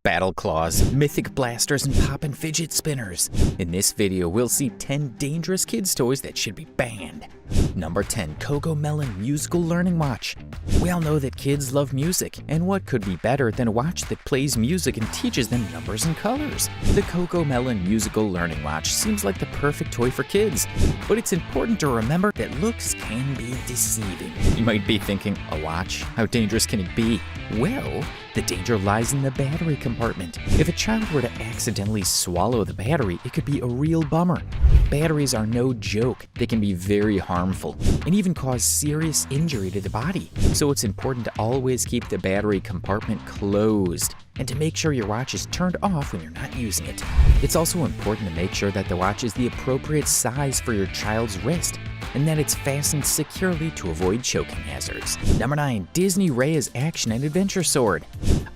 battle claws, mythic blasters, and poppin' fidget spinners. In this video, we'll see 10 dangerous kids' toys that should be banned. Number 10. CoComelon Musical Learning Watch. We all know that kids love music, and what could be better than a watch that plays music and teaches them numbers and colors? The CoComelon Musical Learning Watch seems like the perfect toy for kids, but it's important to remember that looks can be deceiving. You might be thinking, a watch? How dangerous can it be? Well, the danger lies in the battery compartment. If a child were to accidentally swallow the battery, it could be a real bummer. Batteries are no joke. They can be very harmful and even cause serious injury to the body. So it's important to always keep the battery compartment closed and to make sure your watch is turned off when you're not using it. It's also important to make sure that the watch is the appropriate size for your child's wrist and that it's fastened securely to avoid choking hazards. Number 9. Disney Reys Action and Adventure Sword.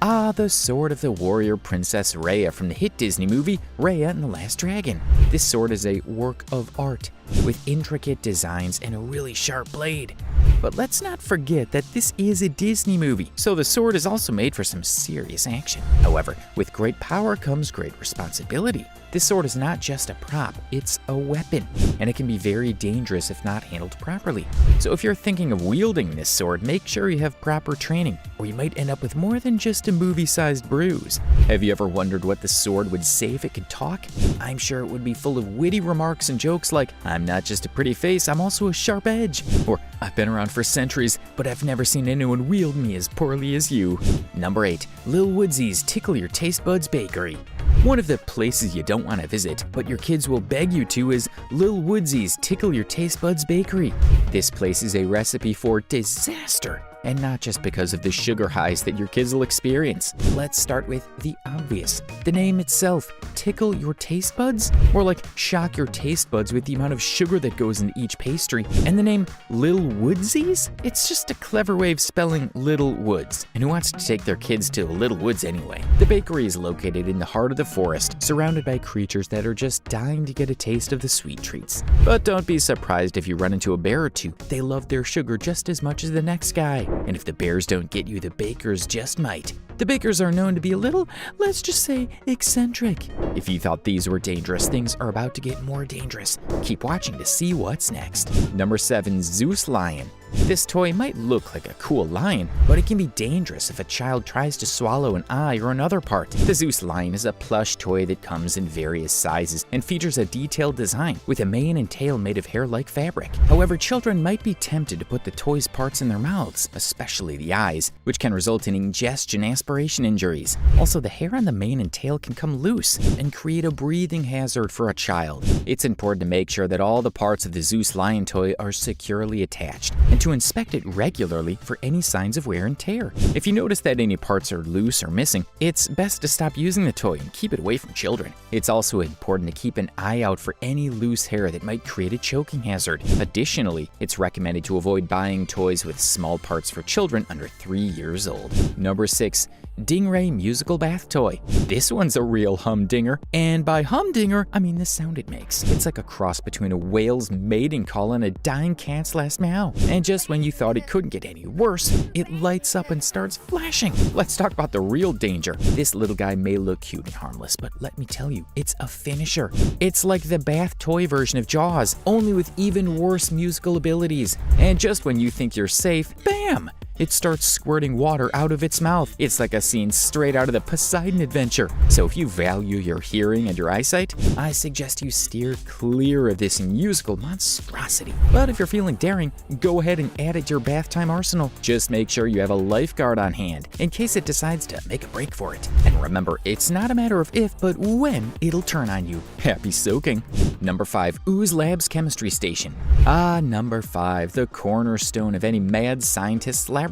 Ah, the sword of the warrior princess Raya from the hit Disney movie Raya and the Last Dragon. This sword is a work of art with intricate designs and a really sharp blade. But let's not forget that this is a Disney movie, so the sword is also made for some serious action. However, with great power comes great responsibility. This sword is not just a prop, it's a weapon, and it can be very dangerous if not handled properly. So if you're thinking of wielding this sword, make sure you have proper training, or you might end up with more than just a movie-sized bruise. Have you ever wondered what the sword would say if it could talk? I'm sure it would be full of witty remarks and jokes like, "I'm not just a pretty face, I'm also a sharp edge," or "I've been around for centuries, but I've never seen anyone wield me as poorly as you." Number 8. Lil Woodsies Tickle Your Taste Buds Bakery. One of the places you don't want to visit, but your kids will beg you to, is Lil Woodsies Tickle Your Taste Buds Bakery. This place is a recipe for disaster, and not just because of the sugar highs that your kids will experience. Let's start with the obvious. The name itself, tickle your taste buds? More like shock your taste buds with the amount of sugar that goes into each pastry. And the name Lil Woodsies? It's just a clever way of spelling Little Woods. And who wants to take their kids to Little Woods anyway? The bakery is located in the heart of the forest, surrounded by creatures that are just dying to get a taste of the sweet treats. But don't be surprised if you run into a bear or two. They love their sugar just as much as the next guy. And if the bears don't get you, the bakers just might. The bakers are known to be a little, let's just say, eccentric. If you thought these were dangerous, things are about to get more dangerous. Keep watching to see what's next. Number 7. Zeus Lion. This toy might look like a cool lion, but it can be dangerous if a child tries to swallow an eye or another part. The Zeus Lion is a plush toy that comes in various sizes and features a detailed design with a mane and tail made of hair-like fabric. However, children might be tempted to put the toy's parts in their mouths, especially the eyes, which can result in ingestion aspiration injuries. Also, the hair on the mane and tail can come loose and create a breathing hazard for a child. It's important to make sure that all the parts of the Zeus Lion toy are securely attached, and to inspect it regularly for any signs of wear and tear. If you notice that any parts are loose or missing, it's best to stop using the toy and keep it away from children. It's also important to keep an eye out for any loose hair that might create a choking hazard. Additionally, it's recommended to avoid buying toys with small parts for children under 3 years old. Number 6. Stingray Musical Bath Toy. This one's a real humdinger, and by humdinger, I mean the sound it makes. It's like a cross between a whale's mating call and a dying cat's last meow. And just when you thought it couldn't get any worse, it lights up and starts flashing. Let's talk about the real danger. This little guy may look cute and harmless, but let me tell you, it's a finisher. It's like the bath toy version of Jaws, only with even worse musical abilities. And just when you think you're safe, bam! It starts squirting water out of its mouth. It's like a scene straight out of the Poseidon adventure. So if you value your hearing and your eyesight, I suggest you steer clear of this musical monstrosity. But if you're feeling daring, go ahead and add it to your bath time arsenal. Just make sure you have a lifeguard on hand in case it decides to make a break for it. And remember, it's not a matter of if, but when it'll turn on you. Happy soaking. Number 5. Ooze Labs Chemistry Station. Number 5. The cornerstone of any mad scientist's laboratory.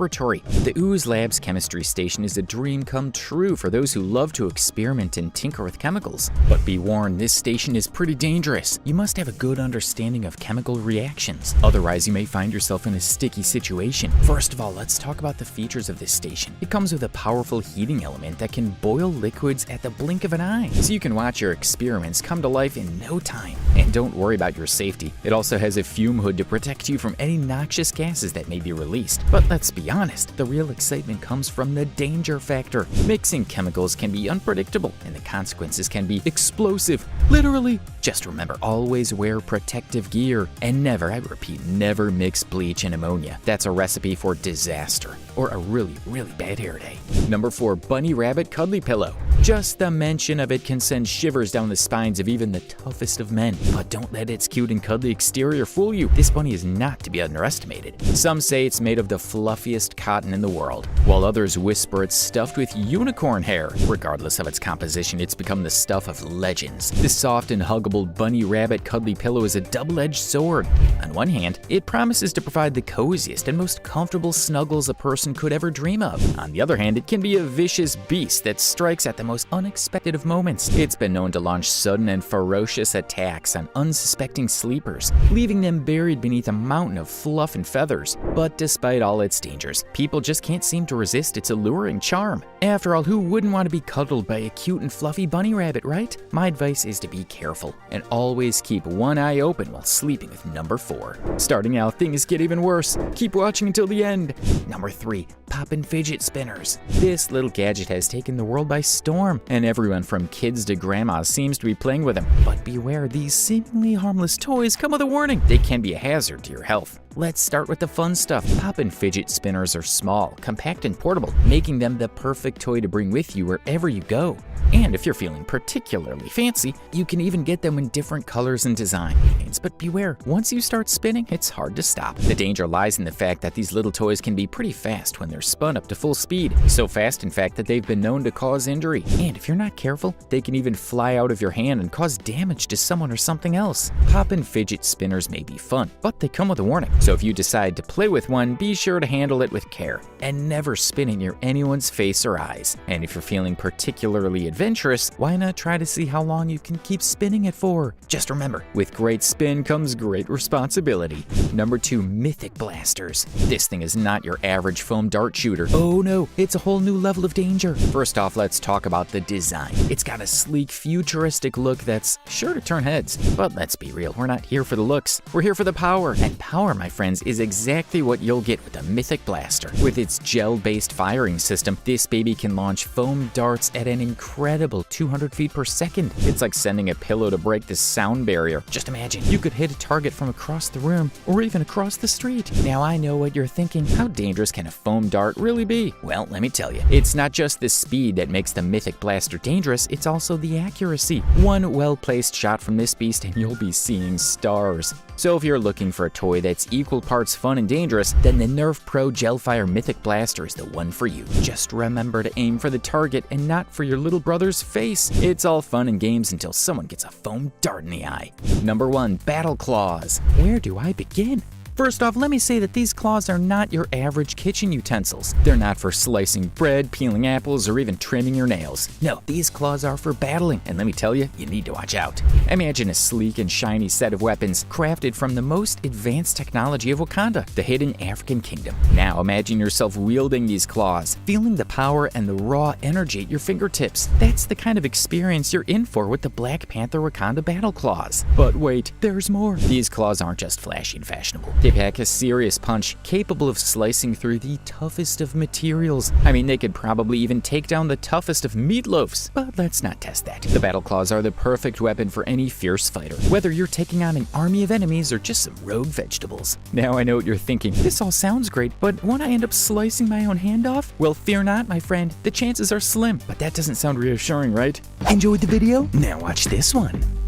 The Ooze Labs Chemistry Station is a dream come true for those who love to experiment and tinker with chemicals. But be warned, this station is pretty dangerous. You must have a good understanding of chemical reactions. Otherwise, you may find yourself in a sticky situation. First of all, let's talk about the features of this station. It comes with a powerful heating element that can boil liquids at the blink of an eye, so you can watch your experiments come to life in no time. And don't worry about your safety. It also has a fume hood to protect you from any noxious gases that may be released. But let's be be honest, the real excitement comes from the danger factor. Mixing chemicals can be unpredictable, and the consequences can be explosive. Literally. Just remember, always wear protective gear. And never, I repeat, never mix bleach and ammonia. That's a recipe for disaster, or a really, really bad hair day. Number 4, Bunny Rabbit Cuddly Pillow. Just the mention of it can send shivers down the spines of even the toughest of men. But don't let its cute and cuddly exterior fool you. This bunny is not to be underestimated. Some say it's made of the fluffiest cotton in the world, while others whisper it's stuffed with unicorn hair. Regardless of its composition, it's become the stuff of legends. This soft and huggable Bunny Rabbit Cuddly Pillow is a double-edged sword. On one hand, it promises to provide the coziest and most comfortable snuggles a person could ever dream of. On the other hand, it can be a vicious beast that strikes at the most unexpected of moments. It's been known to launch sudden and ferocious attacks on unsuspecting sleepers, leaving them buried beneath a mountain of fluff and feathers. But despite all its dangers, people just can't seem to resist its alluring charm. After all, who wouldn't want to be cuddled by a cute and fluffy bunny rabbit, right? My advice is to be careful and always keep one eye open while sleeping with number 4. Starting out, things get even worse. Keep watching until the end. Number 3, Poppin' Fidget Spinners. This little gadget has taken the world by storm, and everyone from kids to grandmas seems to be playing with them. But beware, these seemingly harmless toys come with a warning. They can be a hazard to your health. Let's start with the fun stuff. Poppin' Fidget Spinners are small, compact, and portable, making them the perfect toy to bring with you wherever you go. And if you're feeling particularly fancy, you can even get them in different colors and designs. But beware, once you start spinning, it's hard to stop. The danger lies in the fact that these little toys can be pretty fast when they're spun up to full speed. So fast, in fact, that they've been known to cause injury. And if you're not careful, they can even fly out of your hand and cause damage to someone or something else. Poppin' Fidget Spinners may be fun, but they come with a warning. So if you decide to play with one, be sure to handle it with care and never spin it near anyone's face or eyes. And if you're feeling particularly adventurous, why not try to see how long you can keep spinning it for? Just remember, with great spin comes great responsibility. Number 2, Mythic Blasters. This thing is not your average foam dart shooter. Oh no, it's a whole new level of danger. First off, let's talk about the design. It's got a sleek, futuristic look that's sure to turn heads. But let's be real, we're not here for the looks. We're here for the power. And power, my friends, is exactly what you'll get with the Mythic Blaster. With its gel-based firing system, this baby can launch foam darts at an incredible 200 feet per second. It's like sending a pillow to break the sound barrier. Just imagine, you could hit a target from across the room or even across the street. Now I know what you're thinking. How dangerous can a foam dart really be? Well, let me tell you, it's not just the speed that makes the Mythic Blaster dangerous, it's also the accuracy. One well-placed shot from this beast and you'll be seeing stars. So if you're looking for a toy that's equal parts fun and dangerous, then the Nerf Pro Gelfire Mythic Blaster is the one for you. Just remember to aim for the target and not for your little brother's face. It's all fun and games until someone gets a foam dart in the eye. Number 1, Battle Claws. Where do I begin? First off, let me say that these claws are not your average kitchen utensils. They're not for slicing bread, peeling apples, or even trimming your nails. No, these claws are for battling, and let me tell you, you need to watch out. Imagine a sleek and shiny set of weapons crafted from the most advanced technology of Wakanda, the hidden African kingdom. Now imagine yourself wielding these claws, feeling the power and the raw energy at your fingertips. That's the kind of experience you're in for with the Black Panther Wakanda Battle Claws. But wait, there's more. These claws aren't just flashy and fashionable. They pack a serious punch, capable of slicing through the toughest of materials. I mean, they could probably even take down the toughest of meatloafs. But let's not test that. The Battle Claws are the perfect weapon for any fierce fighter, whether you're taking on an army of enemies or just some rogue vegetables. Now I know what you're thinking. This all sounds great, but won't I end up slicing my own hand off? Well, fear not, my friend. The chances are slim, but that doesn't sound reassuring, right? Enjoyed the video? Now watch this one.